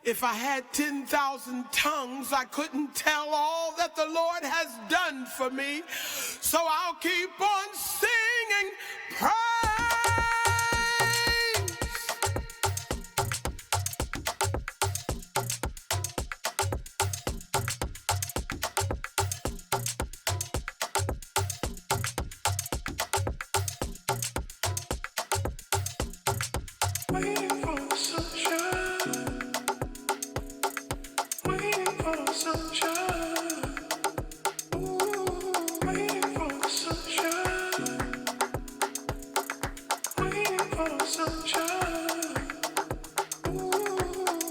If I had 10,000 tongues, I couldn't tell all that the Lord has done for me. So I'll keep on singing praise. Waiting for the sunshine. Waiting for the sunshine. Ooh, waiting for the sunshine. Waiting for the sunshine. Ooh,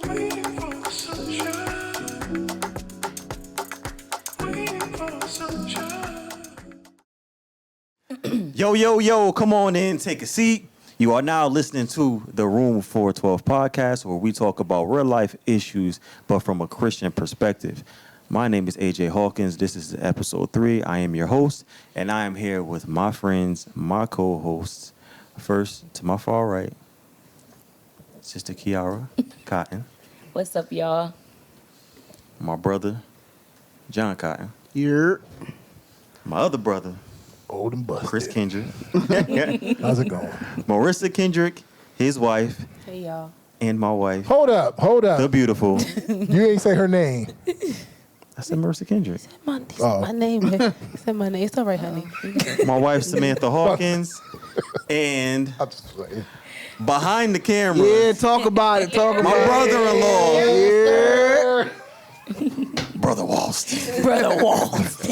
waiting for the sunshine. Waiting for the sunshine. Yo, yo, yo, come on in, take a seat. You are now listening to the Room 412 podcast, where we talk about real life issues, but from a Christian perspective. My name is AJ Hawkins. This is episode 3. I am your host, and I am here with my friends, my co-hosts. First, to my far right, Sister Kiara Cotton. What's up, y'all? My brother, John Cotton. You're My other brother, old and busted. Chris Kendrick. How's it going? Marissa Kendrick, his wife, Hey, y'all. and my wife, Hold up. the beautiful. You ain't say her name. I said Marissa Kendrick. My Oh. name. Said my name. It's all right, honey. My wife, Samantha Hawkins. And I'm just playing. behind the camera, Yeah, talk about it. Talk about my it. brother-in-law, Yeah. Brother Walston. Brother Walls.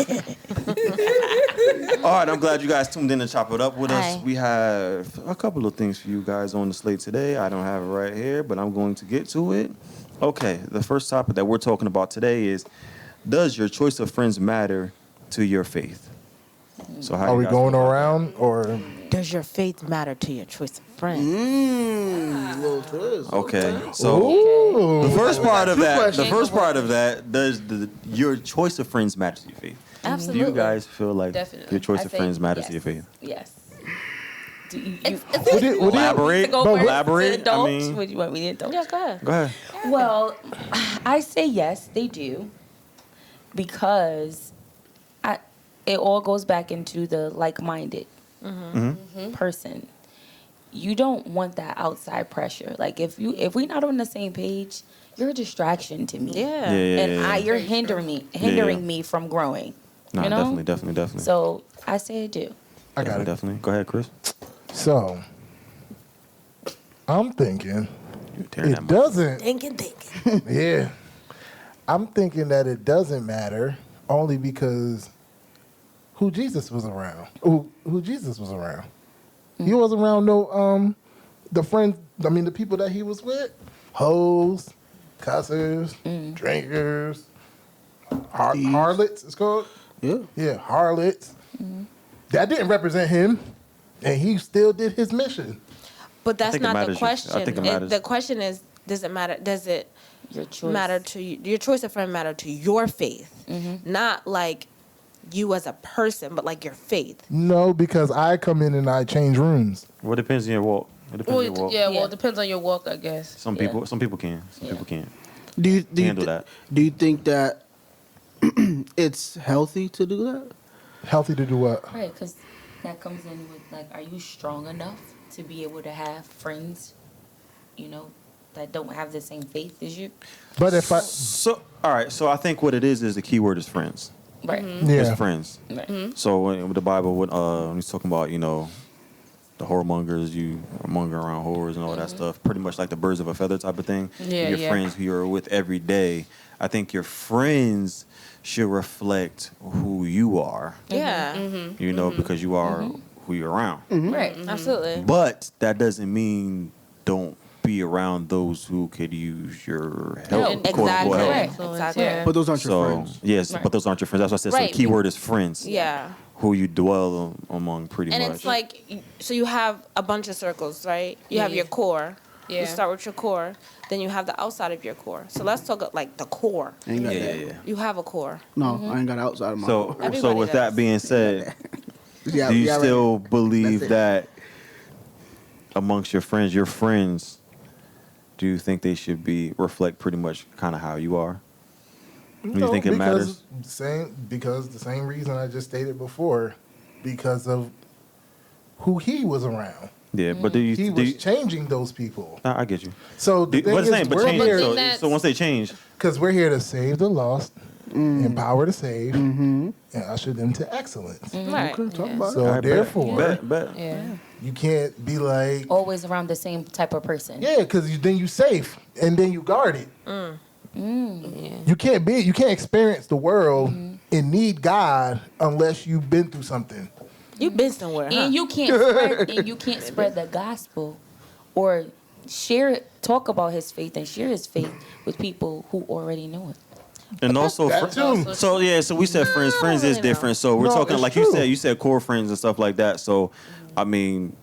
All right, I'm glad you guys tuned in to chop it up with us. Hi. We have a couple of things for you guys on the slate today. I don't have it right here, but I'm going to get to it. Okay, the first topic that we're talking about today is, does your choice of friends matter to your faith? So how Are you we guys going feel about around or? Does your faith matter to your choice of friends? Little twist. that? Okay, so Ooh. the first part of Two that, questions. does your choice of friends matter to your faith? Absolutely. Do you guys feel like Definitely. your choice I of say friends matters to yes. your faith? Yes. Do you, Would it- Elaborate. to go first? Elaborate. To indulge? I mean, Would you want me to indulge? Yeah, go ahead. go ahead. Well, I say yes, they do, because it all goes back into the like-minded person. You don't want that outside pressure. Like if we're not on the same page, you're a distraction to me. Yeah. And you're hindering me from growing. No, you know? definitely. So I say I do. I got it. Definitely. Go ahead, Chris. So, I'm thinking You're tearing that it mic. doesn't. Thinking. Yeah. I'm thinking that it doesn't matter only because who Jesus was around. Who Jesus was around. He wasn't around no the friends. I mean the people that he was with. Hoes, cussers, drinkers, harlots. It's called. Yeah. Yeah, harlots. That didn't represent him, and he still did his mission. But that's think it not the matters. question. I think it matters. The question is, does it matter? Does it Your choice. matter to you? Your choice of friend matter to your faith, not like you as a person, but like your faith. No, because I come in and I change rooms. Well, it depends on your walk. It depends on your walk. well, Yeah. it depends on your walk, I guess. Some people can. Some people can't. Do you Handle that. Do you think that it's healthy to do that? Healthy to do what? Right, because that comes in with, like, are you strong enough to be able to have friends, that don't have the same faith as you? But if I, So, all right. So I think what it is the key word is friends. Right. yeah, Just friends. Right. So when the Bible, when he's talking about, the whoremongers, you monger around whores and all that stuff, pretty much like the birds of a feather type of thing. Yeah, your yeah. friends who you're with every day. I think your friends should reflect who you are, yeah, because you are who you're around. Right. absolutely. But that doesn't mean don't be around those who could use your help, Exactly. quote unquote help. Right. Exactly. Yeah. But those aren't your So friends. yes, Right. but those aren't your friends. That's what I said. Right. So the key word is friends. Yeah. Who you dwell among, pretty And much. it's like, so you have a bunch of circles, right? You have Yeah. your core. Yeah. You start with your core. Then you have the outside of your core. So let's talk about, like, the core. Ain't got yeah, that. yeah. You have a core. No, I ain't got outside of my. So, Everybody with does. that being said, Yeah, do you yeah, right. still believe That's it. that amongst your friends do you think they should reflect pretty much kind of how you are? Do you No, think it matters? Because the same reason I just stated before, because of who he was around. Yeah, but He was changing those people. I get you. So the thing But is, same, but we're change. here So once they change, because we're here to save the lost, empower the saved, and usher them to excellence. Right. So All right, therefore, bet. you can't be like, Always around the same type of person. yeah, because then you safe and then you guard it. You can't experience the world and need God unless you've been through something. You've been somewhere, huh? And you can't spread the gospel or talk about his faith and share his faith with people who already know it. And also, That too. So we said friends. Friends is different. So we're talking it's like true. you said core friends and stuff like that. So, I mean,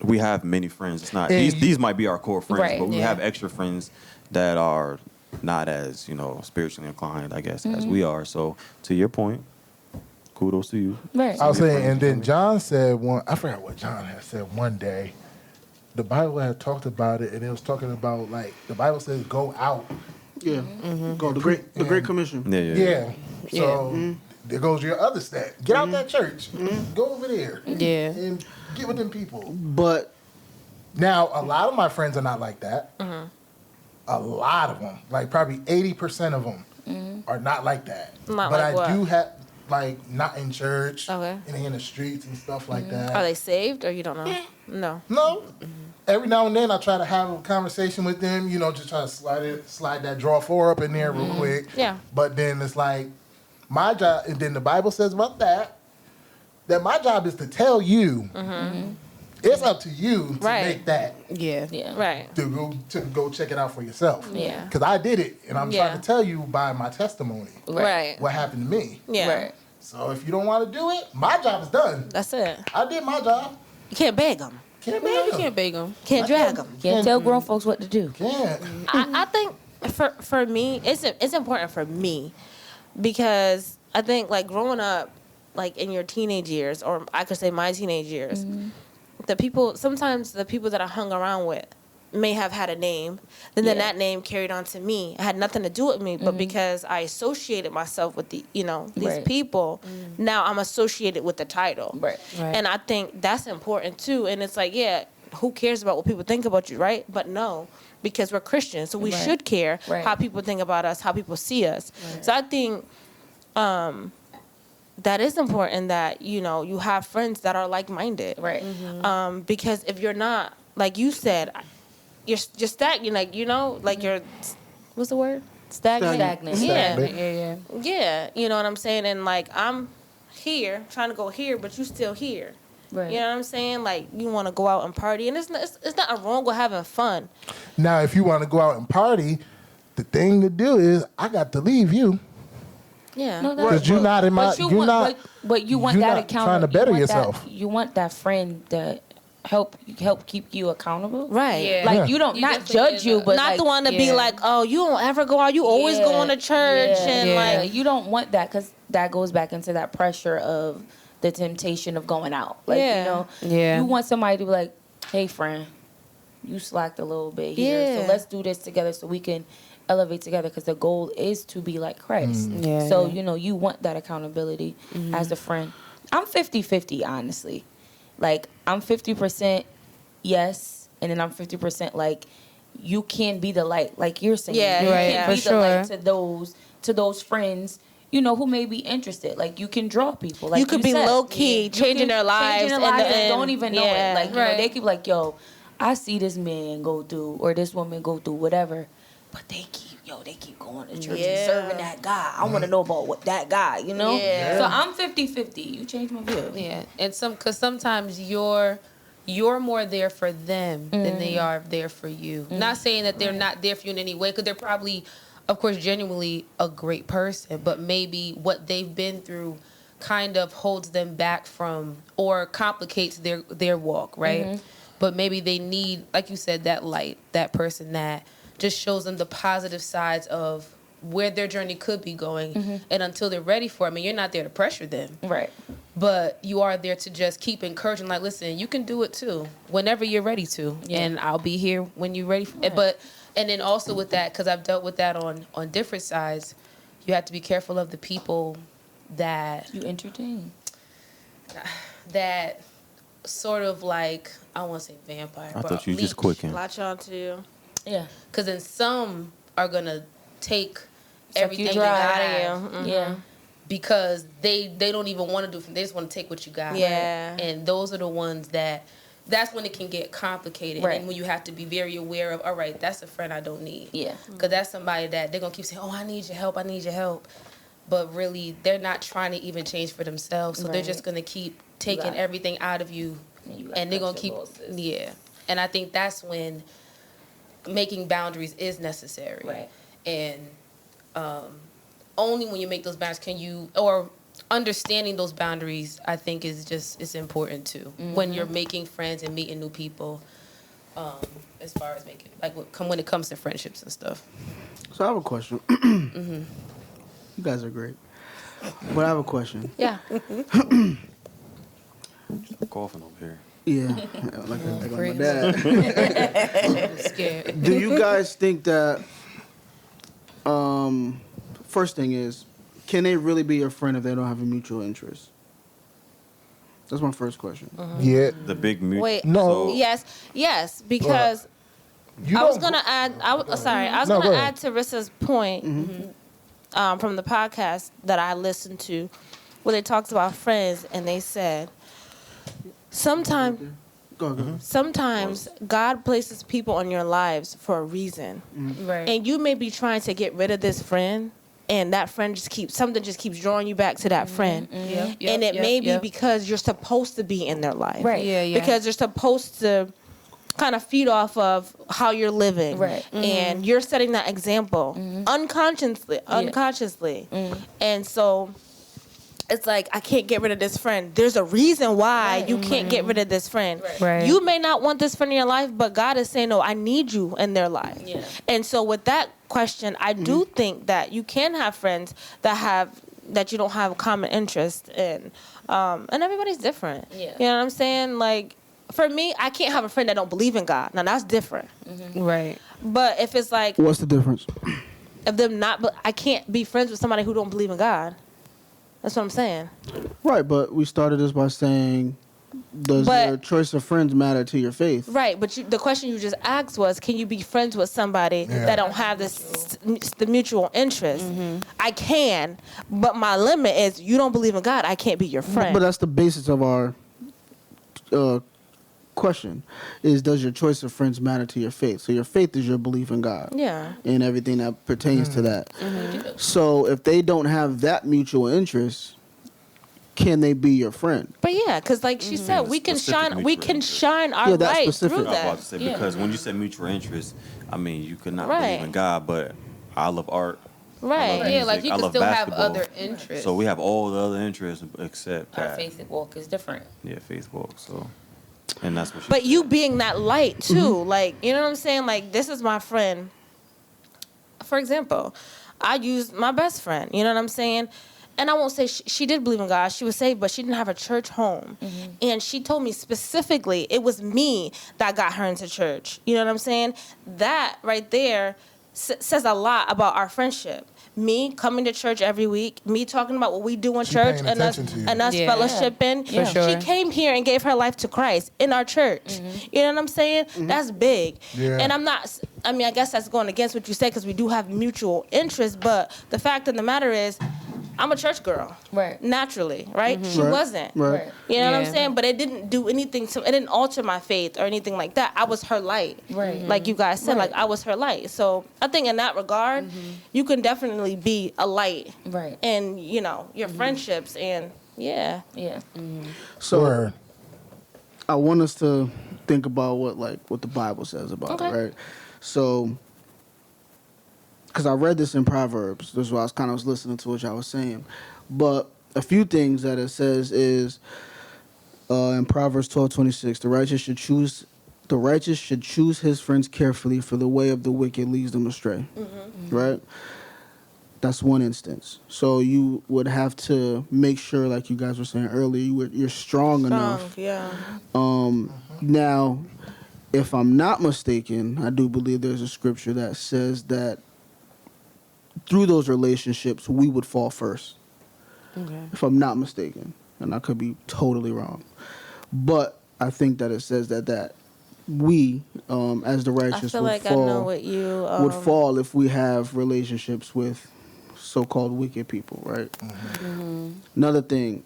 we have many friends. It's not And these might be our core friends, Right, but we yeah. have extra friends that are not as spiritually inclined, I guess, as we are. So to your point, kudos to you. Right. I was saying, and then John said I forgot what John had said one day. The Bible had talked about it, and it was talking about, like, the Bible says go out. Yeah. Go the Great Commission. Yeah. So there goes your other stat. Get out that church. Go over there. Yeah. And get with them people. But Now, a lot of my friends are not like that. A lot of them, like probably 80% of them, are not like that. Not but like I what? do have, like, not in church, Okay. and in the streets and stuff like that. Are they saved or you don't know? No. No. Every now and then I try to have a conversation with them, just try to slide that draw 4 up in there real quick. Yeah. But then it's like my job, and then the Bible says about that my job is to tell you. It's up to you to Right. make that, Yeah. Yeah. Right. to go check it out for yourself. Yeah. Because I did it, and I'm Yeah. trying to tell you by my testimony Right. what happened to me. Yeah. Right. So if you don't want to do it, my job is done. That's it. I did my job. You can't beg them. Can't No, make you them. can't beg them. Can't drag them. Can't tell grown folks what to do. Can't. I think for me, it's important for me because I think, like, growing up, like, in your teenage years, or I could say my teenage years, sometimes the people that I hung around with may have had a name, and then that name carried on to me. It had nothing to do with me, but because I associated myself with these Right. people, now I'm associated with the title. Right. And I think that's important too. And it's like, yeah, who cares about what people think about you, right? But no, because we're Christians, so we Right. should care Right. how people think about us, how people see us. So I think that is important that, you have friends that are like-minded. Right. Because if you're not, like you said, you're stagnant, like, you're, what's the word? Stagnant. Stagnant. Yeah. Yeah. Yeah. You know what I'm saying? And, like, I'm here trying to go here, but you still here. Right. You know what I'm saying? Like, you want to go out and party, and it's not wrong with having fun. Now, if you want to go out and party, the thing to do is I got to leave you. Yeah. No, that's Because you're not in my. But you You're want, not. but you want you're that not accountable. trying to better you want yourself. You want that friend that help keep you accountable. Right. Yeah. Like Yeah. you don't You not definitely judge is you, a- but Not like, the one to be yeah. like, oh, you don't ever go out. You always going to church. Yeah. And, Yeah. like, You don't want that because that goes back into that pressure of the temptation of going out. Like Yeah. Yeah. you want somebody to be like, hey friend, you slacked a little bit here, Yeah. so let's do this together so we can elevate together because the goal is to be like Christ. Yeah, So yeah. you want that accountability as a friend. I'm 50-50 honestly. Like I'm 50% yes, and then I'm 50% like you can be the light, like you're saying. Yeah, you right, can for be the light sure. to those friends. Who may be interested. Like you can draw people. Like you could be said. low key, You changing can- their lives, changing their lives and and don't even know yeah. it. Like Right. they keep like, yo, I see this man go through or this woman go through whatever, but they keep going to church Yeah. and serving that guy. I want to know about what that guy, Yeah. So I'm 50-50. You changed my view. Yeah, and because sometimes you're more there for them than they are there for you. Not saying that they're not there for you in any way, because they're probably, of course, genuinely a great person, but maybe what they've been through kind of holds them back from or complicates their walk, right? But maybe they need, like you said, that light, that person that just shows them the positive sides of where their journey could be going. And until they're ready for it, I mean, you're not there to pressure them. Right. But you are there to just keep encouraging, like, listen, you can do it too, whenever you're ready to. Yeah. And I'll be here when you're ready for it. Right. But And then also with that, because I've dealt with that on different sides, you have to be careful of the people that You entertain. that sort of like, I don't want to say vampire, I but thought you just leech. quickened. Latch on to you. Yeah. Because then some are gonna take Suck everything you you dry. got Out of you. Yeah. because they don't even want to do it. They just want to take what you got. Yeah. And those are the ones that's when it can get complicated. Right. And when you have to be very aware of, all right, that's a friend I don't need. Yeah. Because that's somebody that they're going to keep saying, oh, I need your help. I need your help. But really, they're not trying to even change for themselves. So they're Right. just going to keep taking got it. everything out of you. And they're going to keep, yeah. And I think that's when making boundaries is necessary. Right. And only when you make those boundaries can you, or understanding those boundaries, I think is important too. When you're making friends and meeting new people, as far as making, like when it comes to friendships and stuff. So I have a question. You guys are great. But I have a question. Yeah. Coughing over here. Yeah, like my dad. I'm scared. Do you guys think that, first thing is, can they really be your friend if they don't have a mutual interest? That's my first question. Yeah. The big mute. Wait. No. Yes, because You I was don't- gonna add. I was No, gonna go add ahead. to Rissa's point from the podcast that I listened to, where they talked about friends, and they said sometimes God places people in your lives for a reason, Right. and you may be trying to get rid of this friend, and that friend just keeps drawing you back to that friend, Yep, and it yep, may be yep. because you're supposed to be in their life, Right. Yeah. because you're supposed to kind of feed off of how you're living, Right. and you're setting that example unconsciously, and so it's like, I can't get rid of this friend. There's a reason why you can't get rid of this friend. Right. You may not want this friend in your life, but God is saying, no, I need you in their life. Yeah. And so with that question, I do think that you can have friends that you don't have a common interest in. And everybody's different. Yeah. You know what I'm saying? Like, for me, I can't have a friend that don't believe in God. Now, that's different. Right. But if it's like, What's the difference? if them not, but I can't be friends with somebody who don't believe in God. That's what I'm saying. Right, but we started this by saying, does But- your choice of friends matter to your faith? Right, but the question you just asked was, can you be friends with somebody that don't have the mutual interest? I can, but my limit is, you don't believe in God, I can't be your friend. But that's the basis of our question, is does your choice of friends matter to your faith? So your faith is your belief in God. Yeah. And everything that pertains to that. So if they don't have that mutual interest, can they be your friend? But yeah, because like she said, we can Specific shine, mutual our Yeah, that's light specific. through I was about that. to say, because when you said mutual interest, I mean, you could not Right. believe in God, but I love art. Right. Yeah, like you I can love still have basketball. other interests. So we have all the other interests except Our that. faith walk is different. Yeah, faith walk. So, and that's what. But you being that light too, like, you know what I'm saying? Like, this is my friend. For example, I used my best friend. You know what I'm saying? And I won't say she did believe in God. She was saved, but she didn't have a church home. And she told me specifically it was me that got her into church. You know what I'm saying? That right there says a lot about our friendship. Me coming to church every week, me talking about what we do in She church, paying and us attention to you. and us Yeah. fellowshipping. For sure. She came here and gave her life to Christ in our church. You know what I'm saying? That's big. Yeah. And I guess that's going against what you said, because we do have mutual interests, but the fact of the matter is, I'm a church girl. Right. Naturally, right? She Right. wasn't. Right. You know what I'm Yeah. saying? But it didn't do anything it didn't alter my faith or anything like that. I was her light. Right. Like you guys said, like I was her light. So I think in that regard, you can definitely be a light Right. in, your friendships, and yeah. Yeah. So Word. I want us to think about what the Bible says about it, Okay. right? So, because I read this in Proverbs, this is why I was listening to what y'all was saying, but a few things that it says is in Proverbs 12:26, the righteous should choose his friends carefully, for the way of the wicked leads them astray. Right? That's one instance. So you would have to make sure, like you guys were saying earlier, you're strong enough. Yeah. Now, if I'm not mistaken, I do believe there's a scripture that says that through those relationships, we would fall first. Okay. If I'm not mistaken, and I could be totally wrong, but I think that it says that we, as the I righteous, feel would like fall, I know what you would fall if we have relationships with so-called wicked people, right? Another thing,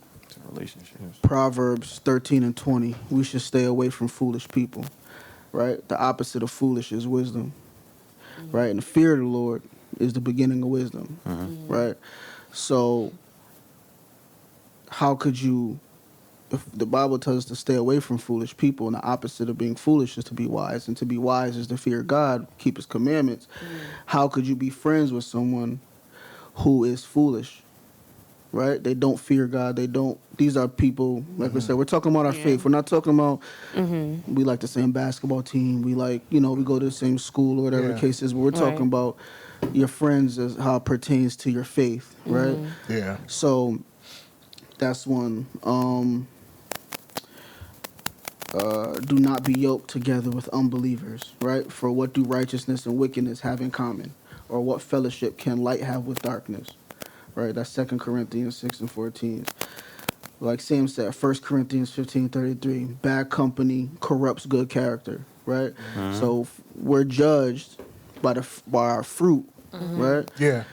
Relationships. Proverbs 13:20, we should stay away from foolish people, right? The opposite of foolish is wisdom, right? And the fear of the Lord is the beginning of wisdom, right? So how could you, if the Bible tells us to stay away from foolish people, and the opposite of being foolish is to be wise, and to be wise is to fear God, keep his commandments, how could you be friends with someone who is foolish, right? They don't fear God. These are people, like we said, we're talking about our faith. We're not talking about, we like the same basketball team. We like, we go to the same school or whatever the case is, but we're talking about your friends as how it pertains to your faith, right? Yeah. So that's one. Do not be yoked together with unbelievers, right? For what do righteousness and wickedness have in common? Or what fellowship can light have with darkness? Right? That's 2 Corinthians 6:14. Like Sam said, 1 Corinthians 15:33. Bad company corrupts good character, right? So we're judged by our fruit, right? Yeah.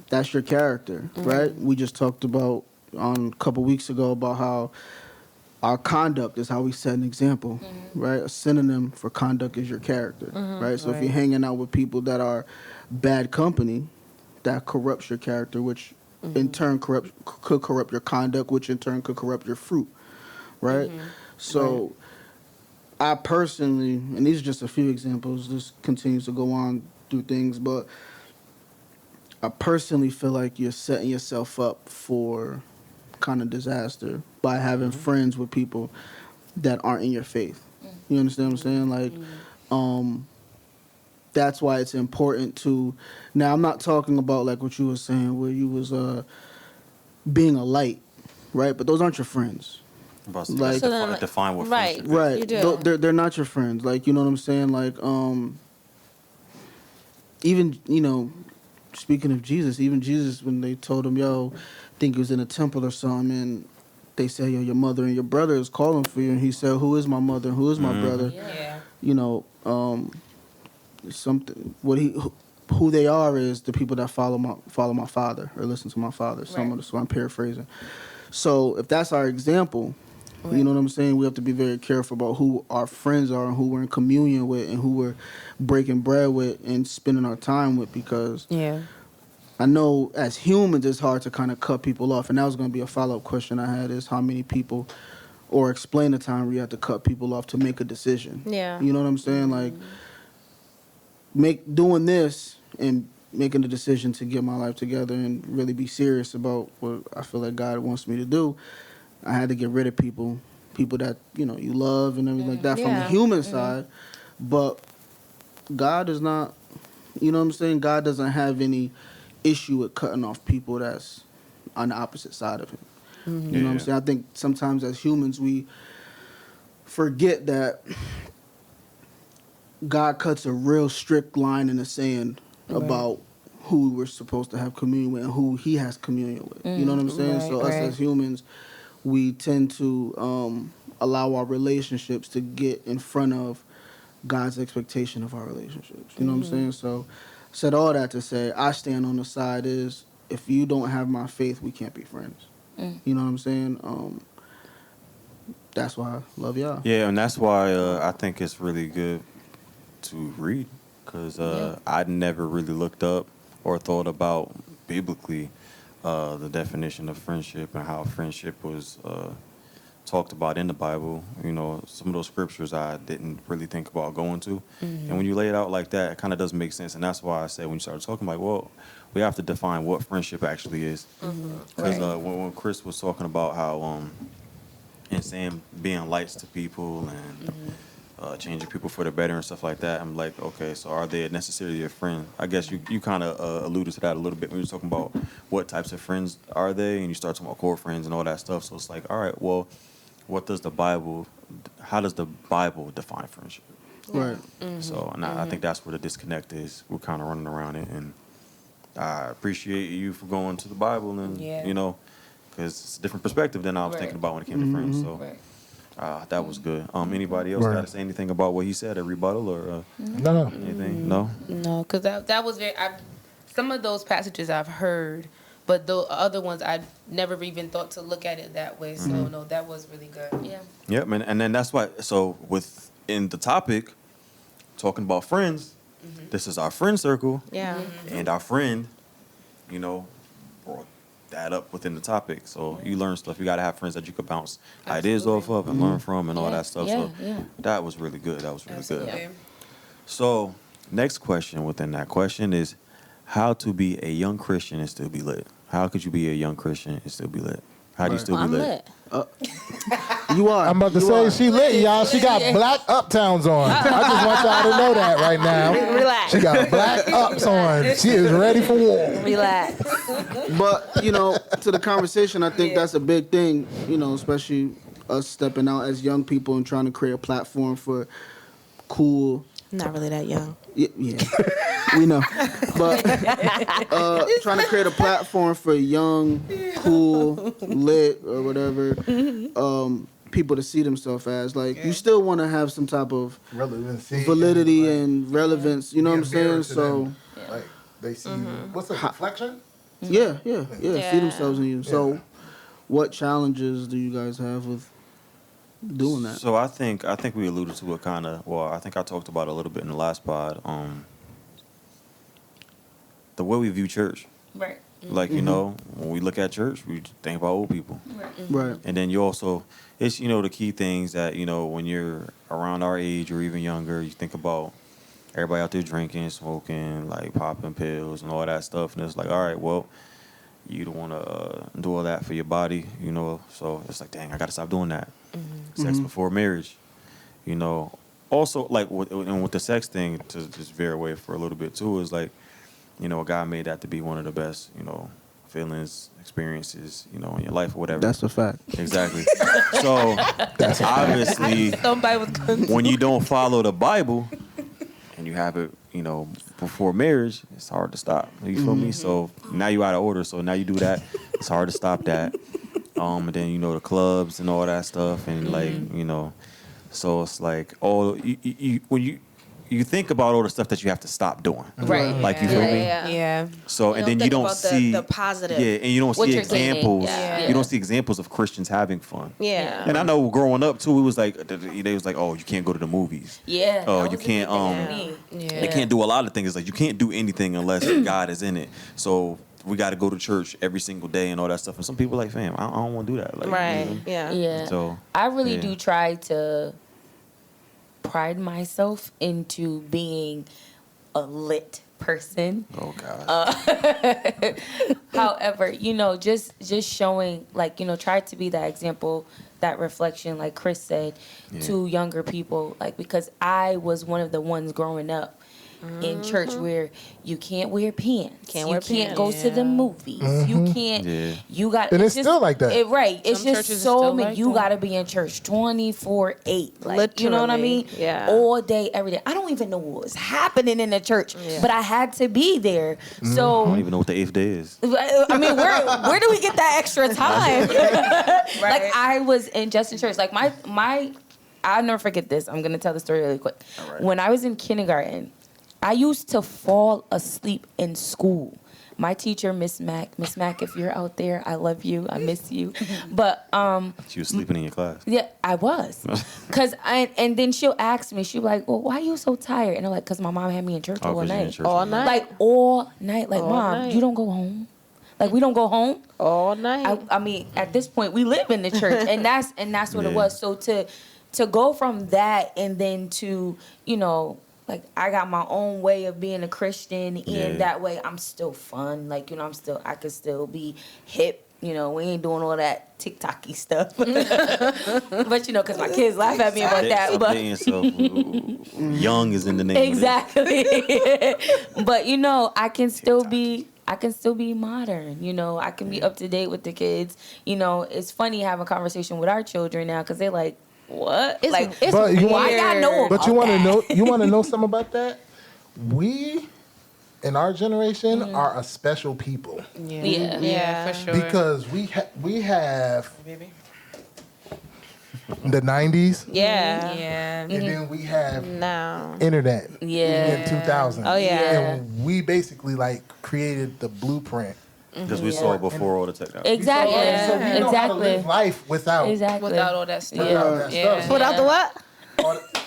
That's your character, right? We just talked about a couple weeks ago about how our conduct is how we set an example, right? A synonym for conduct is your character, right? So if you're hanging out with people that are bad company, that corrupts your character, which in turn could corrupt your conduct, which in turn could corrupt your fruit, right? So I personally, and these are just a few examples, this continues to go on through things, but I personally feel like you're setting yourself up for kind of disaster by having friends with people that aren't in your faith. You understand what I'm saying? Like, that's why it's important to. Now, I'm not talking about like what you were saying, where you was being a light, right? But those aren't your friends. About Like- to So then, define what right. friendship is. Right. You do. They're not your friends. Like, you know what I'm saying? Like, even, speaking of Jesus, even Jesus, when they told him, yo, I think he was in a temple or something, and they said, yo, your mother and your brother is calling for you. And he said, who is my mother? Who is my brother? Yeah. Something, who they are is the people that follow my father or listen to my father. So I'm paraphrasing. So if that's our example, you know what I'm saying? We have to be very careful about who our friends are and who we're in communion with and who we're breaking bread with and spending our time with, because I know as humans it's hard to kind of cut people off. And that was going to be a follow-up question I had, is how many people, or explain the time where you have to cut people off to make a decision. Yeah. You know what I'm saying? Like, doing this and making the decision to get my life together and really be serious about what I feel like God wants me to do, I had to get rid of people that, you love and everything like that from the human side. But God is not, you know what I'm saying? God doesn't have any issue with cutting off people that's on the opposite side of him. You know what I'm saying? I think sometimes as humans we forget that God cuts a real strict line in the sand about who we're supposed to have communion with and who he has communion with. You know what I'm saying? So us as humans, we tend to allow our relationships to get in front of God's expectation of our relationships. You know what I'm saying? So I said all that to say I stand on the side is, if you don't have my faith, we can't be friends. You know what I'm saying? That's why I love y'all. Yeah, and that's why I think it's really good to read, because I'd never really looked up or thought about biblically the definition of friendship and how friendship was talked about in the Bible. Some of those scriptures I didn't really think about going to. And when you lay it out like that, it kind of does make sense. And that's why I said when you started talking, like, well, we have to define what friendship actually is. Because when Chris was talking about how, and saying being lights to people and changing people for the better and stuff like that, I'm like, okay, so are they necessarily your friend? I guess you kind of alluded to that a little bit when you were talking about what types of friends are they, and you start talking about core friends and all that stuff. So it's like, all right, well, how does the Bible define friendship? Right. So and I think that's where the disconnect is. We're kind of running around it, and I appreciate you for going to the Bible and Yeah. you know, because it's a different perspective than I was Right. thinking about when it came to friends. So Right. that was good. Anybody else Right. got to say anything about what he said? A rebuttal or No. anything? No. No, because that was very. Some of those passages I've heard, but the other ones I never even thought to look at it that way. So no, that was really good. Yeah. Yep, and then that's why. So within the topic, talking about friends, this is our friend circle, Yeah. and our friend, you know, brought that up within the topic. So you learn stuff. You got to have friends that you could bounce ideas off of and learn from and all Yeah, that stuff. yeah, So yeah. that was really good. That was really good. Absolutely. So next question within that question is, how to be a young Christian and still be lit? How could you be a young Christian and still be lit? How do you still I'm be lit? lit. You are. I'm about to You say are. she lit, y'all. She got black uptowns on. I just want y'all to know that right now. Relax. She got black ups on. She is ready for war. Relax. But to the conversation, I think that's a big thing. Especially us stepping out as young people and trying to create a platform for cool. Not really that young. Yeah, we know. But trying to create a platform for young, cool, lit, or whatever people to see themselves as. Like, you still want to have some type of Relevancy. validity and relevance. You know what I'm saying? So, like, they see you. What's a reflection? yeah, see Yeah. themselves in you. So, what challenges do you guys have with doing that? So I think we alluded to it kind of. Well, I think I talked about it a little bit in the last pod. The way we view church, Right. like when we look at church, we think about old people, Right. and then you also it's the key things that when you're around our age or even younger, you think about everybody out there drinking, smoking, like popping pills and all that stuff, and it's like, all right, well, you don't want to do all that for your body, So it's like, dang, I got to stop doing that. Sex before marriage, Also, like with the sex thing, to just veer away for a little bit too, is like, a guy made that to be one of the best, feelings, experiences, in your life or whatever. That's a fact. Exactly. So obviously, Somebody was when you don't follow the Bible and you have it, before marriage, it's hard to stop. You feel me? So now you out of order. So now you do that. It's hard to stop that. And then the clubs and all that stuff, and so it's like when you think about all the stuff that you have to stop doing, Right. Like you feel me? Yeah. So and then you think don't about see the positive. yeah, and you don't What see you're gaining. examples. Yeah. You don't see examples of Christians having fun. Yeah. And I know growing up too, it was like they was like, oh, you can't go to the movies. Yeah. Oh, that you was a big can't, thing for me. They can't do a lot of things. It's like you can't do anything unless God is in it. So we got to go to church every single day and all that stuff. And some people are like, fam, I don't want to do that. Like, Right. Yeah. Yeah. So I really yeah. do try to pride myself into being a lit person. Oh God. However, just showing, like, try to be that example, that reflection, like Chris said, to younger people, like, because I was one of the ones growing up in church where you can't wear pants, Can't you wear can't pants. go to the movies, you can't, Yeah. you got, And it's still like that. right? It's Some just churches is so still many. like You that. got to be in church 24/8, like, you know what I mean? Literally, yeah. All day, every day. I don't even know what was happening in the church, but I had to be there. I So don't even know what the 8th day is. I mean, where do we get that extra time? Like, I was in Justin Church. Like, my I'll never forget this. I'm gonna tell the story really quick. right. When I was in kindergarten, I used to fall asleep in school. My teacher, Miss Mac, if you're out there, I love you. I miss you. But She was sleeping in your class. yeah, I was. And then she'll ask me, she'll be like, well, why are you so tired? And I'm like, because my mom had me in church Oh, all 'cause you're in night. church All night. Like, all night. Like, All Mom, night. you don't go home? Like, we don't go home? All night. I mean, at this point, we live in the church, and that's what it Yeah. was. So to go from that and then to, like, I got my own way of being a Christian, and Yeah. that way I'm still fun. Like, I could still be hip. We ain't doing all that TikTok-y stuff. But, because my kids laugh at me about that. But Updating yourself. Young is in the name. exactly. But I can still be modern. I can be up to date with the kids. It's funny having a conversation with our children now because they're like, what? It's, Like, it's But you why weird. y'all know But you about want to that? know? You want to know something about that? We, in our generation, are a special people Yeah. Yeah, for sure. because we have the '90s, Yeah. Yeah. and then we have No. internet Yeah. in 2000. Oh, yeah. And we basically like created the blueprint. Because we saw it before all the technology. Exactly. So we know how to live Exactly. life without Exactly. Without all that stuff. without that Yeah. stuff. Without the what? All the-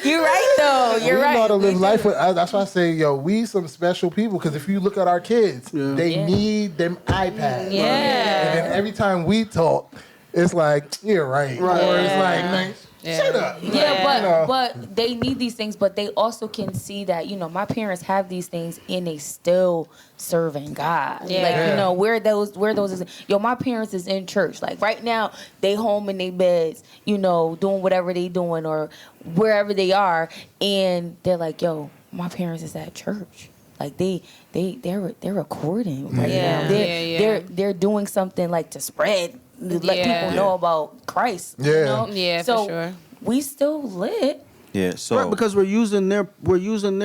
You're right, though. You're we right. know how to live We life do. with. That's why I say, yo, we some special people. Because if you look at our kids, they Yeah. need them iPads. Yeah. And then every time we talk, it's like, you're right. Or it's like, man, shut up. Yeah, but they need these things, but they also can see that, my parents have these things and they still serving God. Yeah. Like, Yeah. where those is, my parents is in church. Like right now, they home in their beds, doing whatever they doing or wherever they are, and they're like, yo, my parents is at church. Like they're recording right Yeah. now. Yeah. They're doing something like to spread, let Yeah. people know about Christ. Yeah. Yeah, for So sure. we still lit. Yeah, so. Right, because we're using their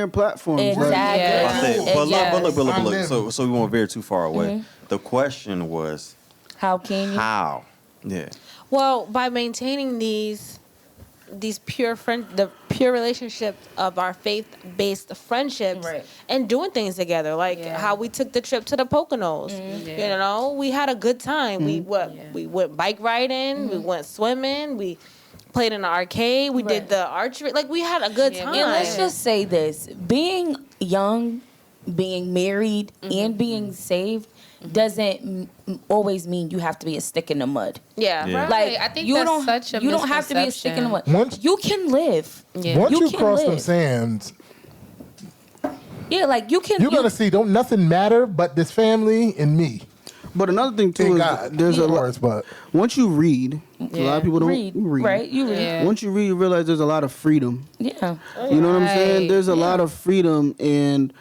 platforms. Right? Exactly. Yeah. I think, but look. Yes. So we won't veer too far away. The question was, How can you? how? Yeah. Well, by maintaining these the pure relationship of our faith-based friendships Right. and doing things together, like Yeah. how we took the trip to the Poconos. Yeah. We had a good time. We went bike riding, we went swimming, we played in the arcade, we did Right. the archery. Like we had a good Yeah, time. And let's just say this: being young, being married, and being saved doesn't always mean you have to be a stick in the mud. yeah. Yeah. Right. Like I think you that's don't such a you don't have to be a stick in the mud. Once- You can live. Yeah. Once You you can cross them live. sands, Yeah, like you can. you're going to see, don't nothing matter but this family and me. But another thing too Thank is God. there's a Of lot. course, but Once you read, a lot of people don't read, read. right? You read. Yeah. Once you read, you realize there's a lot of freedom. Yeah. You know what I'm saying? Right. There's a lot of freedom in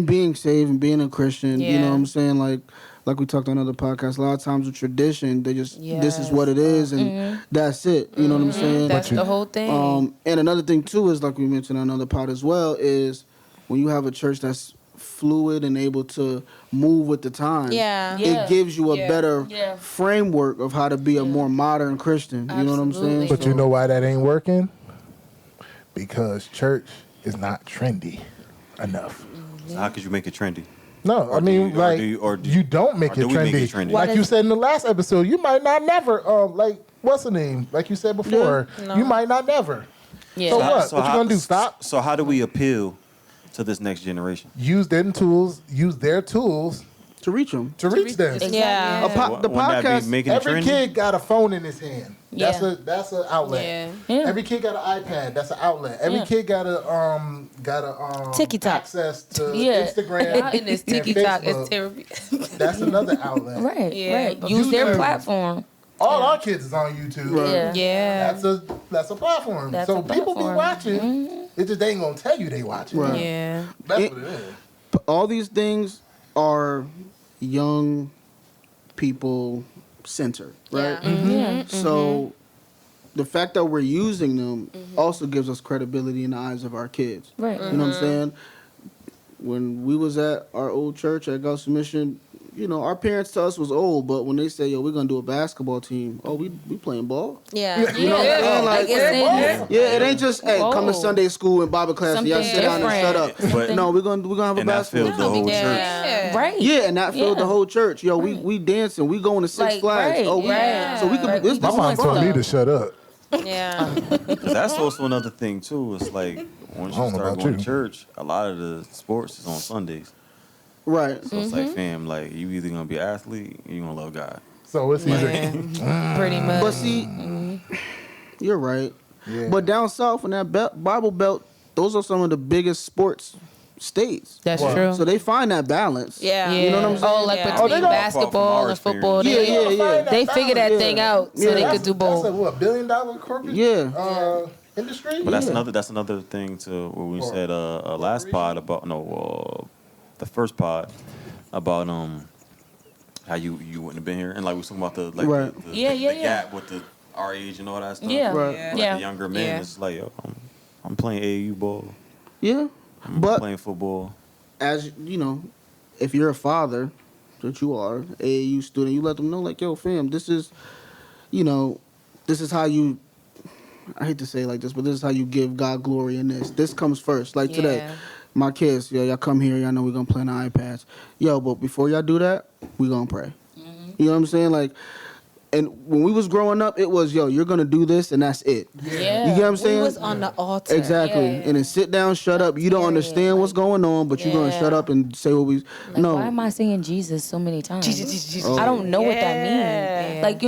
being saved and being a Christian. You know Yeah. what I'm saying? Like we talked on other podcasts, a lot of times with tradition, they just this is Yes. what it is and that's it. You know what I'm saying? That's the whole thing. And another thing too is like we mentioned on another pod as well is when you have a church that's fluid and able to move with the time. Yeah. Yeah. It gives you a Yeah. better Yeah. framework of how to be a more modern Christian. You know what I'm Absolutely. saying? but you know why that ain't working? Because church is not trendy enough. So how could you make it trendy? No, Or I do mean, you- or like, do you- or do you don't make or it do we trendy. make it trendy? Like What you is- said in the last episode, you might not never, like, what's the name? Like you said before, you might not never. Yeah. So what? So What you how- gonna do? Stop? So how do we appeal to this next generation? Use them tools, use their tools To reach them. to reach them. Yeah. The Wouldn't that podcast. be making it Every trendy? kid got a phone in his hand. That's Yeah. that's an outlet. Yeah. Yeah. Every kid got an iPad. That's an outlet. Every Yeah. kid got a TikTok. access to Yeah. Instagram. Y'all in this and TikTok Facebook. is terrible. That's another outlet. Right. Yeah, Right. but Use their YouTube. platform. All our kids is on YouTube. Yeah. Yeah. That's a platform. That's so a people be platform. watching. It just they ain't gonna tell you they watching. Right. Yeah. That's It- what it is. All these things are young people centered, right? Yeah. So the fact that we're using them also gives us credibility in the eyes of our kids. Right. You know what I'm saying? When we was at our old church at Gulf Mission, our parents to us was old, but when they say, yo, we're going to do a basketball team, oh, we playing ball? Yeah. You know what I'm saying? Like it's Yeah, it ain't just, hey, come to Whoa. Sunday school and Bible class and y'all Something sit down and shut up. different. But- No, we're gonna have a And that basketball filled the whole church. Yeah. right. Yeah, and that filled the Yeah. whole church. Yo, we dancing, we going to Six Like, Flags. right, Oh, we yeah. so we could Right, this we My this mom is told fun. me to shut up. Yeah. 'Cause that's also another thing too. It's like once I don't you know start about going you. to church, a lot of the sports is on Sundays. Right. So it's like, fam, like you either gonna be an athlete or you gonna love God. So it's either Pretty much. But see, you're right. Yeah. But down south in that Bible Belt, those are some of the biggest sports states. That's Wow. true. So they find that balance. Yeah. Yeah. You know what I'm saying? Oh, like Yeah. between they don't- basketball From our and football. Yeah, They, yeah, yeah. they figured that Yeah. thing out so Yeah. they could do both. That's a what, $1 billion corporate Yeah. industry. But that's another thing to what we said last pod about the first pod about how you wouldn't have been here, and like we was talking about the Right. the gap with our age and all that stuff. Yeah. Right. Yeah. Like Yeah. the younger men, Yeah. it's like, yo, I'm playing AAU ball. Yeah. I'm But playing football. as you know, if you're a father, that you are, AAU student, you let them know, like, yo, fam, this is, this is how you, I hate to say it like this, but this is how you give God glory in this. This comes first. Like today, Yeah. my kids, y'all come here, y'all know we're going to play on the iPads. Yo, but before y'all do that, we going to pray. You know what I'm saying? Like, and when we was growing up, it was, yo, you're going to do this, and that's it. Yeah. You get what I'm saying? We was on the altar. Exactly. Yeah. And then sit down, shut up. You don't Period. understand what's going on, but you're going to Yeah. shut up and say what we... Like, no. why am I saying Jesus so many times? Jesus. Oh. I don't know what that Yeah. means. Like,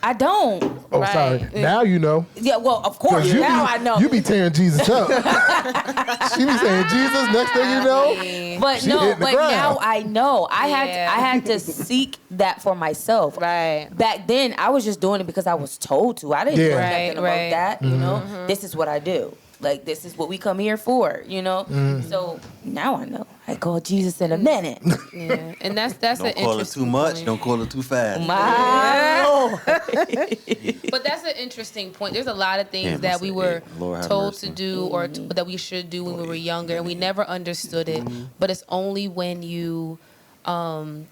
I don't. Oh, Right. sorry. Now you know. Yeah, well, of course, 'Cause now I know. You be tearing Jesus up. She be saying Jesus. Next thing you know, But She no, hitting the but ground. now I know. I Yeah. had to seek that for myself. Right. Back then, I was just doing it because I was told to. I didn't Yeah. know Right, nothing right. about that. You know, this is what I do. Like, this is what we come here for. So now I know. I call Jesus in a minute. Yeah, and that's Don't an call it interesting too much. point. Don't call it too fast. My Lord. But that's an interesting point. There's a lot of things Yeah, that we were Lord have told mercy. to do or that we should do when we were younger, and we never understood it. But it's only when you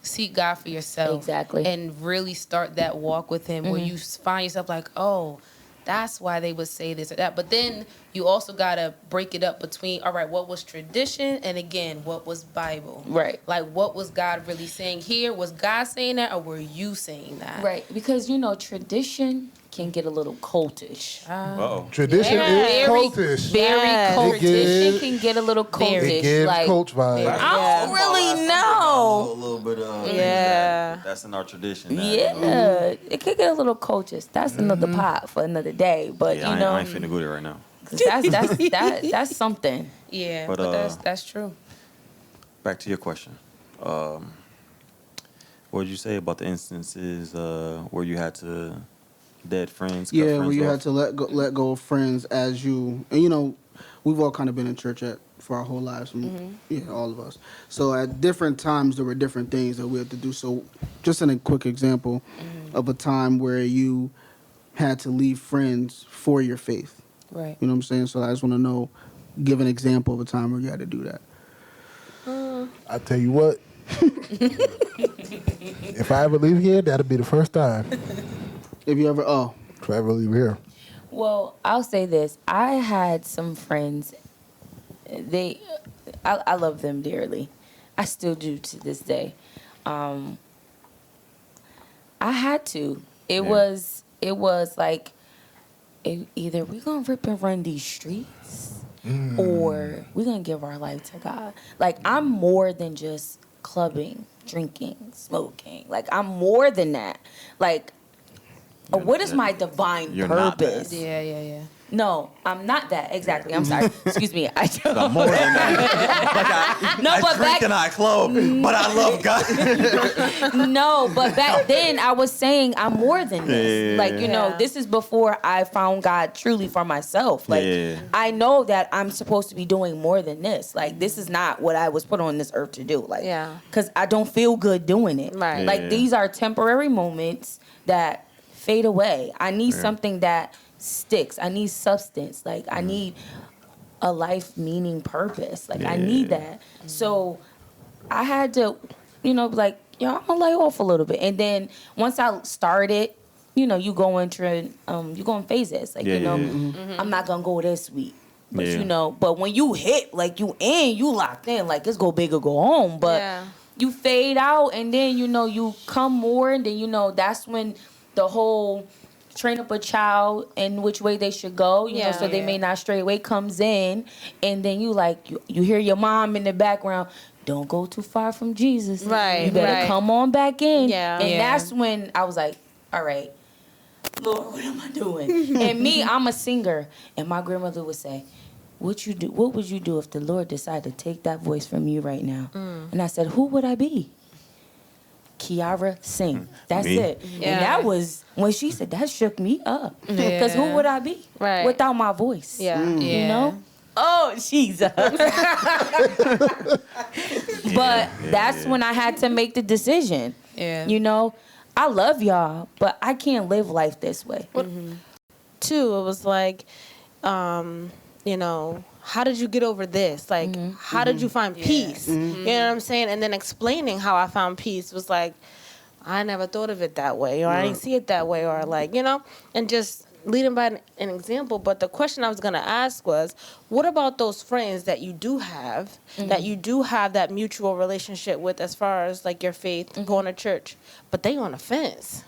seek God for yourself, Exactly. and really start that walk with Him, where you find yourself like, oh, that's why they would say this or that. But then you also gotta break it up between, all right, what was tradition, and again, what was Bible? Right. Like, what was God really saying here? Was God saying that, or were you saying that? Right. Because, tradition can get a little cultish. Uh-oh. tradition Yeah. is Very- cultish. Very Yes. cultish. It gives- It can get a little cultish. It gives like, coach vibes. I don't really know. A little bit of Yeah. That's in our tradition. Now. Yeah, it could get a little cultish. That's another pot for another day. But Yeah, I ain't finna go there right now. 'cause that's something. Yeah, But, but that's true. Back to your question. What did you say about the instances where you had to dead friends? Cut Yeah, friends where you off? had to let go of friends as you, and we've all kind of been in church for our whole lives. Yeah, all of us. So at different times there were different things that we had to do. So just a quick example of a time where you had to leave friends for your faith. Right. You know what I'm saying? So I just want to give an example of a time where you had to do that. I tell you what. If I ever leave here, that'll be the first time. If you ever, If I ever leave here. Well, I'll say this. I had some friends. I love them dearly. I still do to this day. I had to. It was like either we're gonna rip and run these streets, or we're gonna give our life to God. Like, I'm more than just clubbing, drinking, smoking. Like, I'm more than that. Like, what is my divine You're not that. purpose? Yeah. No, I'm not that. Exactly. I'm sorry. Excuse me. I don't. I'm more than that. No, I but drink back and I club, but I love God. no, but back then I was saying I'm more than this. Yeah. Like, Yeah. this is before I found God truly for myself. Like, Yeah. I know that I'm supposed to be doing more than this. Like, this is not what I was put on this earth to do. Like, Yeah. because I don't feel good doing it. Right. Like, Yeah. these are temporary moments that fade away. I need something that sticks. I need substance. Like, I need a life meaning purpose. Like, I need that. So I had to, be like, I'm gonna lay off a little bit. And then once I started, you go into you go in phases. Like, I'm not gonna go this week. But Yeah. but when you hit, like, you locked in, like, it's go big or go home. But Yeah. you fade out, and then you come more, and then that's when the whole train up a child in which way they should go, Yeah. so they may not stray away comes in, and then you hear your mom in the background, don't go too far from Jesus. Right, You better right. come on back in. Yeah. And Yeah. that's when I was like, all right, Lord, what am I doing? And me, I'm a singer, and my grandmother would say, what would you do if the Lord decided to take that voice from you right now? And I said, who would I be? Kiara, sing. That's Me? it. Yeah. And that was, when she said, that shook me up. Because Yeah. who would I be Right. without my voice? Yeah. Yeah. Oh, Jesus. But that's when I had to make the decision. Yeah. You know, I love y'all, but I can't live life this way. Too, it was like, you know, how did you get over this? Like, how did you find peace? You know what I'm saying? And then explaining how I found peace was like, I never thought of it that way, or I didn't see it that way, or like, you know, and just leading by an example. But the question I was going to ask was, what about those friends that you do have, that you do have that mutual relationship with as far as like your faith, going to church, but they on the fence?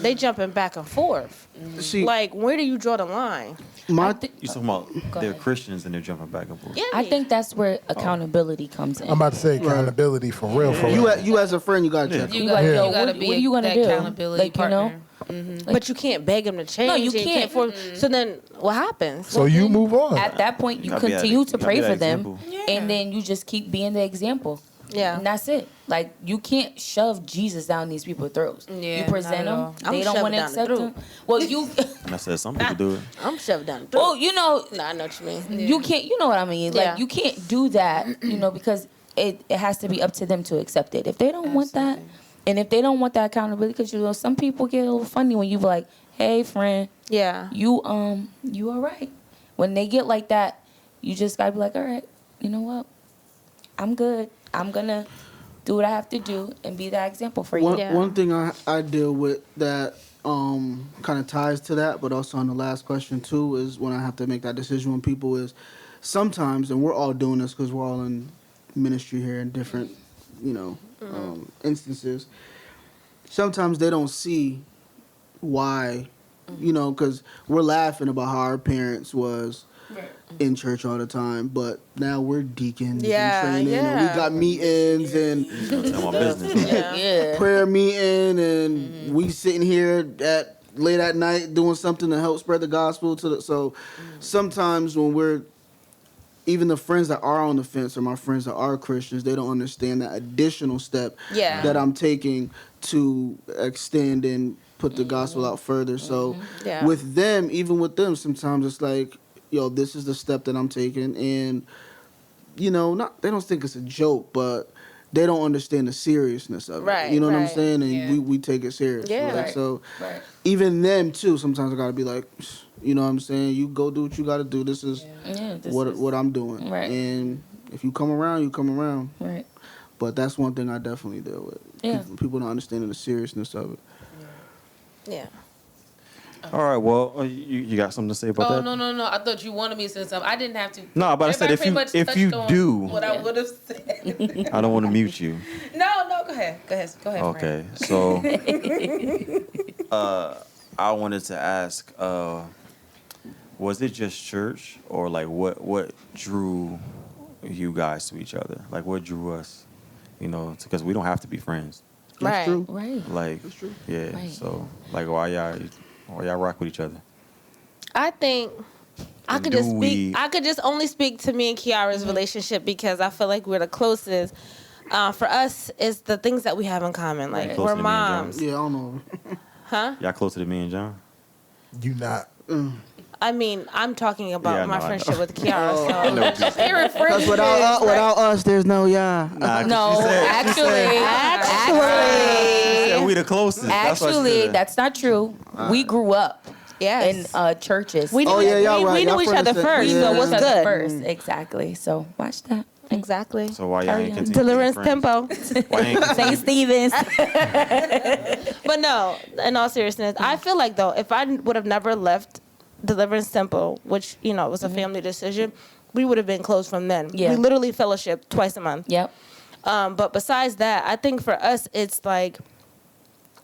They jumping back and forth. See, Like, where do you draw the line? You talking about they're ahead. Christians and they're jumping back and forth. Yeah. I think that's where accountability comes in. I'm about to say accountability for real. For real. you as a friend, you gotta check. You You gotta, gotta know, you gotta what be are you gonna that do? accountability Like, you know? partner. But you can't beg them to change. No, you and can't. force. So then what happens? So you move on. At that point, you gotta be continue that- to you gotta pray be that for them, example. and then you just keep being the example. Yeah. And that's it. Like, you can't shove Jesus down these people's throats. Yeah, You present not at them, all. I'm they don't shoving want to down the accept throat. them. Well, you, And I said some people do it. I'm shoved down the throat. well, you know, No, I know what you mean. you can't, you know what I mean? Like, Yeah. you can't do that, you know, because it has to be up to them to accept it. If they don't want that, and if they don't want that accountability, because, you know, some people get a little funny when you be like, hey, friend, Yeah. you all right. When they get like that, you just gotta be like, all right, you know what? I'm good. I'm gonna do what I have to do and be that example for you. One thing I deal with that kind of ties to that, but also on the last question too, is when I have to make that decision with people is sometimes, and we're all doing this because we're all in ministry here in different, you know, instances. Sometimes they don't see why, you know, because we're laughing about how our parents was in church all the time, but now we're deacons Yeah, and training, and we yeah. got meetings and Tell my business. Yeah. prayer meeting, and we sitting here at late at night doing something to help spread the gospel to the. So sometimes when we're even the friends that are on the fence or my friends that are Christians, they don't understand that additional step Yeah. that I'm taking to extend and put the gospel out further. So Yeah. with them, even with them, sometimes it's like, yo, this is the step that I'm taking, and you know, they don't think it's a joke, but they don't understand the seriousness of it. Right, You know what I'm right. saying? And Yeah. we take it serious. Yeah. Right? Right. So Right. even them too, sometimes I gotta be like, you know what I'm saying? You go do what you gotta do. This is Yeah, this what is- what I'm doing. Right. And if you come around, you come around. Right. But that's one thing I definitely deal with. Yeah. People don't understand the seriousness of it. Yeah. All right, well, you got something to say about Oh that? no! I thought you wanted me to say something. I didn't have to. No, but I said Everybody pretty much if you touched on do, what I would have said. I don't want to mute you. No, go ahead. Okay, so I wanted to ask, was it just church, or like what drew you guys to each other? Like what drew us, you know, because we don't have to be friends. That's Right. true. Right. Like, yeah. Right. So like, why y'all rock with each other? I think I And could do just speak. we- I could just only speak to me and Kiara's relationship because I feel like we're the closest. For us, it's the things that we have in common. Like Right. Closer we're to me and John. moms, Yeah, I don't know. huh? Y'all closer to me and John? You not. I mean, I'm talking about Yeah, I my know, I friendship know. with Kiara. So I know. favorite friends. Because without us, there's no yeah. Nah, 'cause No, she said- actually, she said we the closest. That's why she actually, said that. that's not true. We grew up Yes. in churches. We knew, Oh, yeah, y'all we, right. we knew Y'all each from the other same- first. yeah. So what's Each other good? first, exactly. So watch that. Exactly. So why y'all Carry ain't on. continue? Deliverance being friends? tempo. Why ain't St. Stephen's. But no, in all seriousness, I feel like though, if I would have never left Deliverance Temple, which you know was a family decision, we would have been close from then. Yeah. We literally fellowship twice a month. Yep. But besides that, I think for us, it's like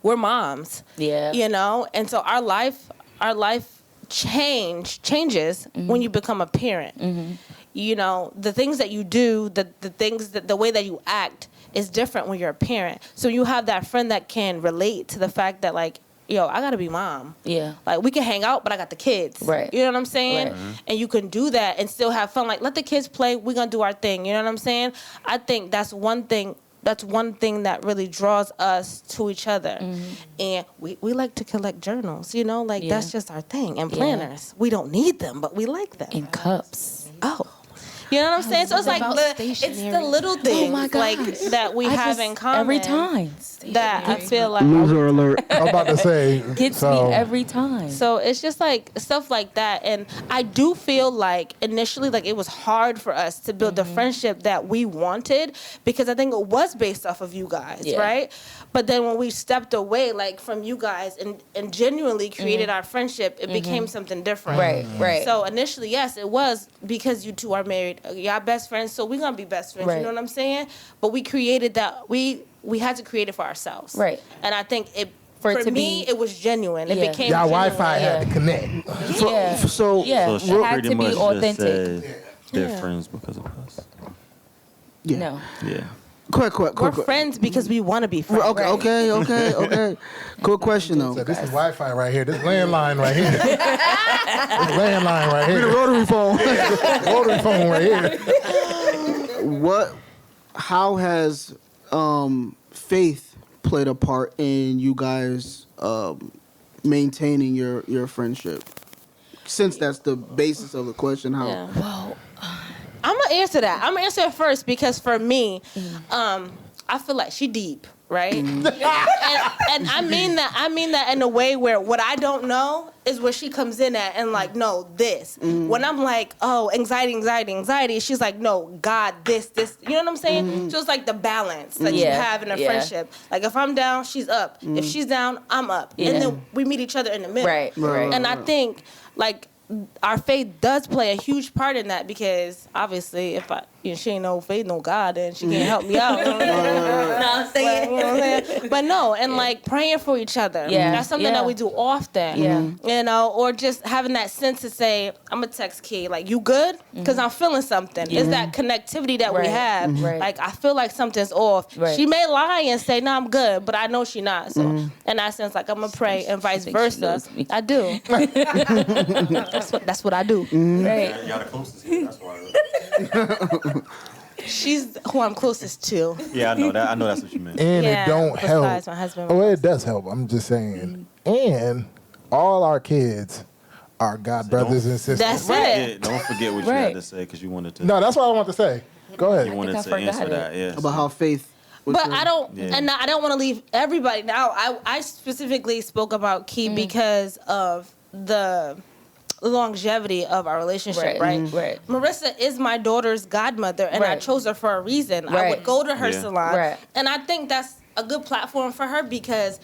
we're moms. Yeah. You know, and so our life changes when you become a parent. You know, the things that you do, the things that the way that you act is different when you're a parent. So you have that friend that can relate to the fact that like, yo, I gotta be mom. Yeah. Like we can hang out, but I got the kids. Right. You know what I'm saying? Right. And you can do that and still have fun. Like let the kids play. We're gonna do our thing. You know what I'm saying? I think that's one thing. That's one thing that really draws us to each other. And we like to collect journals, you know, like Yeah. that's just our thing. And Yeah. planners. We don't need them, but we like them. In cups. Oh. You know what I'm saying? So it's like about it's the stationery. little things Oh my like gosh. that we I have just- in common. every time. that I feel like Loser alert. I'm about to say. Gets so, me every time. So it's just like stuff like that. And I do feel like initially, like it was hard for us to build the friendship that we wanted because I think it was based off of you guys, Yeah. right? But then when we stepped away, like from you guys and genuinely created our friendship, it became something different. Right. So initially, yes, it was because you two are married. Y'all best friends, so we're gonna be best friends. Right. You know what I'm saying? But we created that. We had to create it for ourselves. Right. And I think it. For For it to me, be- it was genuine. It Yeah. became y'all genuine. Wi-Fi had to connect. Yeah. So Yeah. So It she had pretty to be much authentic. just said they're friends because of us. yeah. No. Yeah. Quick. We're friends because we want to be friends. Okay. Quick question though. So this is Wi-Fi right here. This landline right here. This landline right The here. rotary phone. Rotary phone right here. How has faith played a part in you guys maintaining your friendship? Since that's the basis of the question, how? Yeah. Well, I'm gonna answer that. I'm gonna answer it first because for me, I feel like she deep, right? and I mean that. I mean that in a way where what I don't know is where she comes in at and like, no, this. When I'm like, oh, anxiety, she's like, no, God, this. You know what I'm saying? So it's like the balance that you Yeah. have in a Yeah. friendship. Like if I'm down, she's up. If she's down, I'm up. Yeah. And then we meet each other in the middle. Right. And I think like our faith does play a huge part in that because obviously if she ain't no faith, no God, then she can't help me out. You know what I'm saying? But no, and like praying for each other. Yeah. That's something that we do often. Yeah. You know, or just having that sense to say, I'm gonna text Key, like, you good? Because I'm feeling something. It's that connectivity that we Right. have. Right. Like I feel like something's off. Right. She may lie and say, no, I'm good, but I know she not. So in that sense, like I'm gonna pray and vice think she versa. knows me. I do. That's what I do. Right. Y'all the closest here, that's why. She's who I'm closest to. Yeah, I know that. I know that's what you meant. And Yeah, it don't help. besides my husband. Oh, it does help. I'm just saying. And all our kids are God brothers and sisters. That's it. Don't forget what you Right. had to say because you wanted to. No, that's what I want to say. Go you ahead. wanted I to forgot answer it. that. Yeah. About how faith. But I don't, Yeah. and I don't want to leave everybody now. I specifically spoke about Key because of the longevity of our relationship, right? Right. Marissa is my daughter's godmother, and I Right. chose her for a reason. I Right. would go to her Yeah. salon, Right. and I think that's a good platform for her because,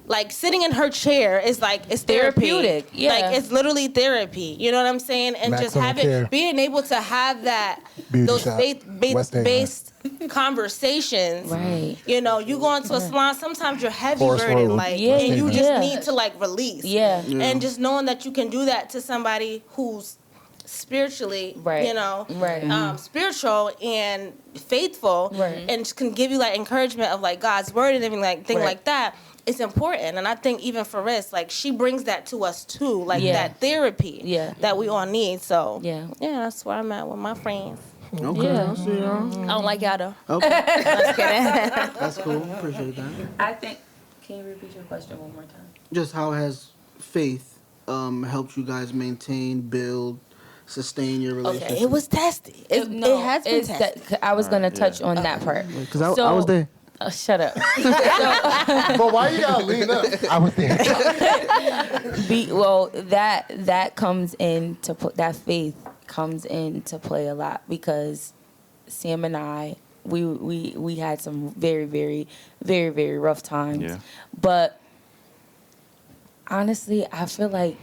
like, sitting in her chair is like it's therapy. Therapeutic, yeah. Like it's literally therapy. You know what I'm saying? And just Maximum care. being able to have that Beauty those shop, West Haven. faith-based conversations. Right. You know, you go into a salon, sometimes you're heavy Forest burdened, Road, like, Yeah, and you West just Haven. need to like release. Yeah. And just knowing that you can do that to somebody who's spiritually, Right. you know, Right. spiritual and faithful, Right. and can give you like encouragement of like God's word and everything Right. like that. It's important, and I think even for Riss, like she brings that to us too, like Yeah. that therapy, Yeah. that we all need. So Yeah. that's where I'm at with my friends. Okay, Yeah. I see y'all. I don't like y'all though. Okay, Just kidding. that's cool. Appreciate that. I think. Can you repeat your question one more time? Just how has faith helped you guys maintain, build, sustain your relationship? Okay, it was testy. It has been it's testy. I was gonna touch on that part. Because I was there. Shut up. But why you gotta lean up? I was there. That comes into that faith comes into play a lot because Sam and I we had some very very very very rough times. Yeah. But honestly, I feel like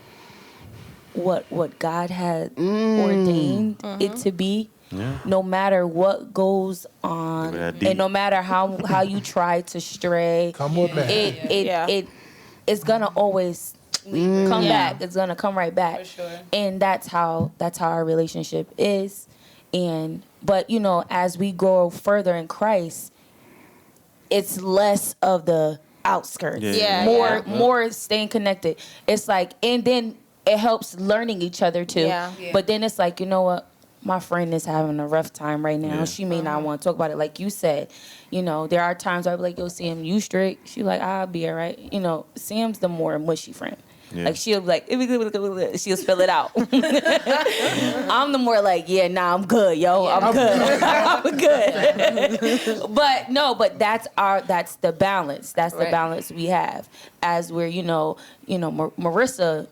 what God had ordained it to be. Yeah. No matter what goes on, Yeah, deep. and no matter how you try to stray, Come with me. it's gonna always come back. It's gonna come right back. For sure. And that's how our relationship is. But you know, as we grow further in Christ, it's less of the outskirts. Yeah. More staying connected. It's like, and then it helps learning each other too. Yeah. But then it's like, you know what? My friend is having a rough time right now. Yeah. She may not want to talk about it. Like you said, you know, there are times where I'll be like, yo, Sam, you straight? She like, I'll be all right. You know, Sam's the more mushy friend. Yeah. Like she'll be like, she'll spill it out. I'm the more like, yeah, nah, I'm good, yo, I'm good, I'm good. but that's the balance. That's the balance we have as we're, Marissa.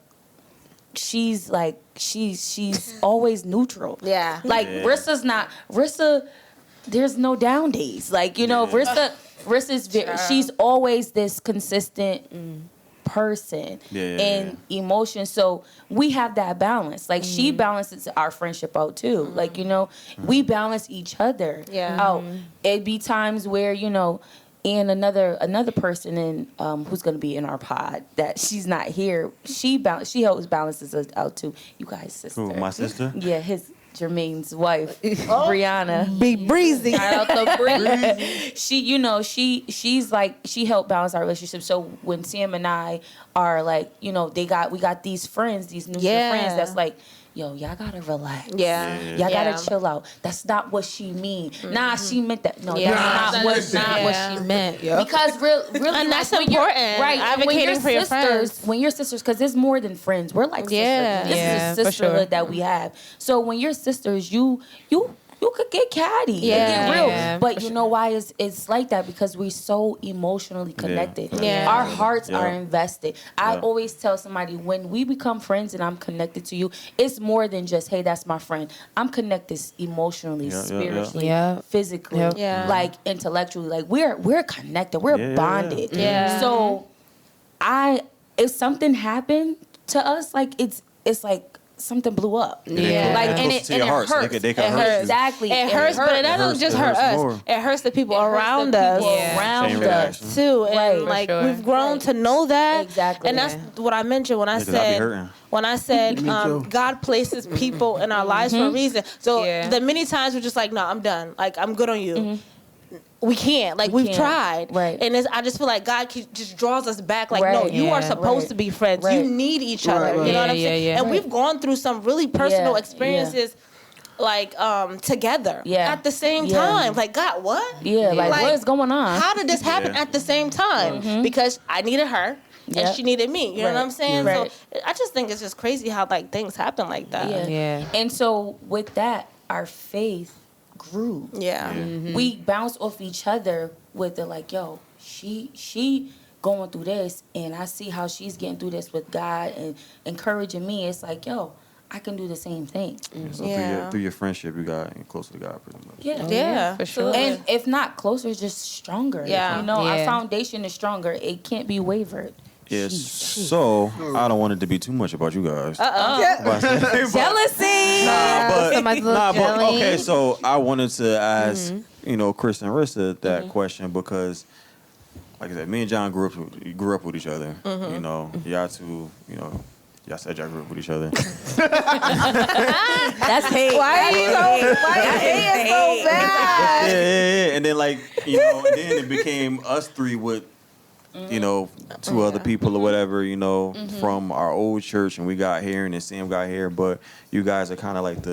She's like she's always neutral. Yeah. Like Rissa. There's no down days. Like Rissa's she's always this consistent person in emotion. So we have that balance. Like she balances our friendship out too. Like we balance each other out. It'd be times where and another person who's gonna be in our pod that she's not here. She always balances us out too. You guys, sister. Who, my sister? Yeah, Jermaine's wife, Brianna. Be breezy. Shout out to Bree. She's like she helped balance our relationship. So when Sam and I are like, we got these friends, these new friends that's like, yo, y'all gotta relax. Yeah. Y'all gotta chill out. That's not what she mean. Nah, she meant that. No, that's not what she meant. Yo. Because really, and that's important. Right. Advocating for your friends. When you're sisters, because it's more than friends. We're like sisters. This is a sisterhood that we have. So when you're sisters, you could get catty. Yeah. Get real. Yeah, But you know why it's like that? Because we're so emotionally connected. Yeah. Our hearts are invested. I always tell somebody, when we become friends and I'm connected to you, it's more than just, hey, that's my friend. I'm connected emotionally, spiritually, physically, like intellectually. Like we're connected. We're bonded. Yeah. So if something happened to us, like it's like something blew up. Yeah. Like and it hurts. hurts. They can hurt you. Exactly. It hurts, but it doesn't just hurt us. more. It hurts the people around us. Same reaction. Too. And Right. like For sure. we've grown to know that. Exactly. And that's what I mentioned when I Because I be said hurting. too. God places people in our lives for a reason. So Yeah. the many times we're just like, no, I'm done. Like I'm good on you. We can't. Like we've can't. tried. Right. And I just feel like God just draws us back. Like, no, Right. you are Yeah. supposed to be friends. Right. You need each other. Right, right. You know what I'm Yeah, saying? yeah, yeah. And we've gone through some really personal experiences like together at the same time. Like, God, what? Yeah, like what is going on? How did this happen at the same time? Because I needed her and she needed me. You know what I'm saying? Right. So I just think it's just crazy how like things happen like that. Yeah. And so with that, our faith grew. Yeah. We bounced off each other with the like, yo, she going through this, and I see how she's getting through this with God and encouraging me. It's like, yo, I can do the same thing. So Yeah. through your friendship, you got closer to God, pretty much. Yeah. Yeah, for sure. And if not closer, just stronger. Yeah. Our Yeah. foundation is stronger. It can't be wavered. Yes. So I don't want it to be too much about you guys. Jealousy. Somebody's a little jelly. Okay. So I wanted to ask, Chris and Rissa that question because, like I said, me and John grew up with each other. Y'all two, y'all said y'all grew up with each other. That's hate. Why you hating so bad? Yeah. And then and then it became us three with, two other people or whatever, from our old church, and we got here, and then Sam got here. But you guys are kind of like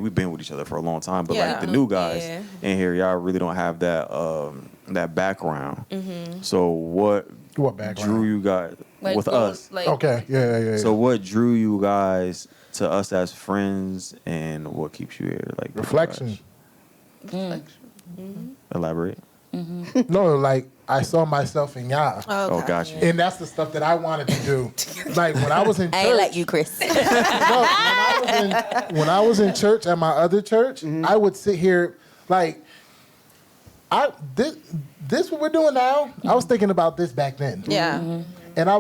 we've been with each other for a long time, but like the new guys in here, y'all really don't have that background. So what background? drew you guys with us? Okay, yeah. So what drew you guys to us as friends, and what keeps you here? Like Reflection. Elaborate. No, like I saw myself in y'all. Oh, got you. And that's the stuff that I wanted to do. Like when I was in church. I ain't like you, Chris. No, when I was in church at my other church, I would sit here like this what we're doing now. I was thinking about this back then. Yeah. And I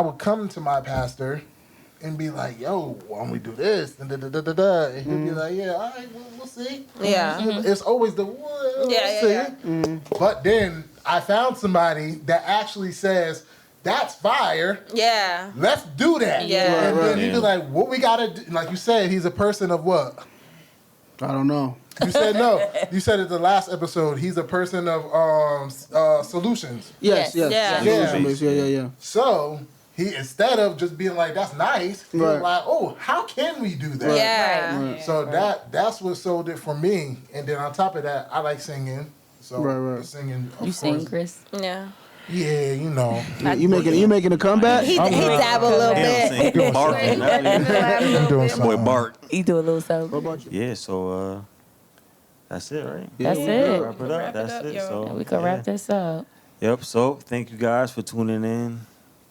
would come to my pastor and be like, yo, why don't we do this? And And he'd be like, yeah, all right, we'll see. Yeah. It's always the we'll Yeah, see. yeah. But then I found somebody that actually says, that's fire. Yeah. Let's do that. Yeah. And then he'd be like, what we gotta do? Like you said, he's a person of what? I don't know. You said no. You said at the last episode, he's a person of solutions. Yes. Yeah. Yeah. So he, instead of just being like, that's nice, he was Right. like, oh, how can we do that? Yeah. Right. So that's what sold it for me. And then on top of that, I like singing. So Right. singing, of You sing, course. Chris? Yeah. Yeah, you know. You making a comeback? He dab a little bit. He barking. I'm doing Boy, something. bark. You do a little something. What about you? Yeah, so that's it, right? That's Yeah, it. Wrap it up. That's it. yo. So And we can wrap this up. Yep. So thank you guys for tuning in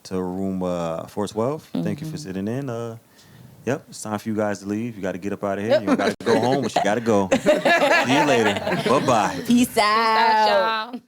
to room 412. Thank you for sitting in. Yep. It's time for you guys to leave. You got to get up out of here. You got to go home, but you got to go. See you later. Bye bye. Peace out. Ciao.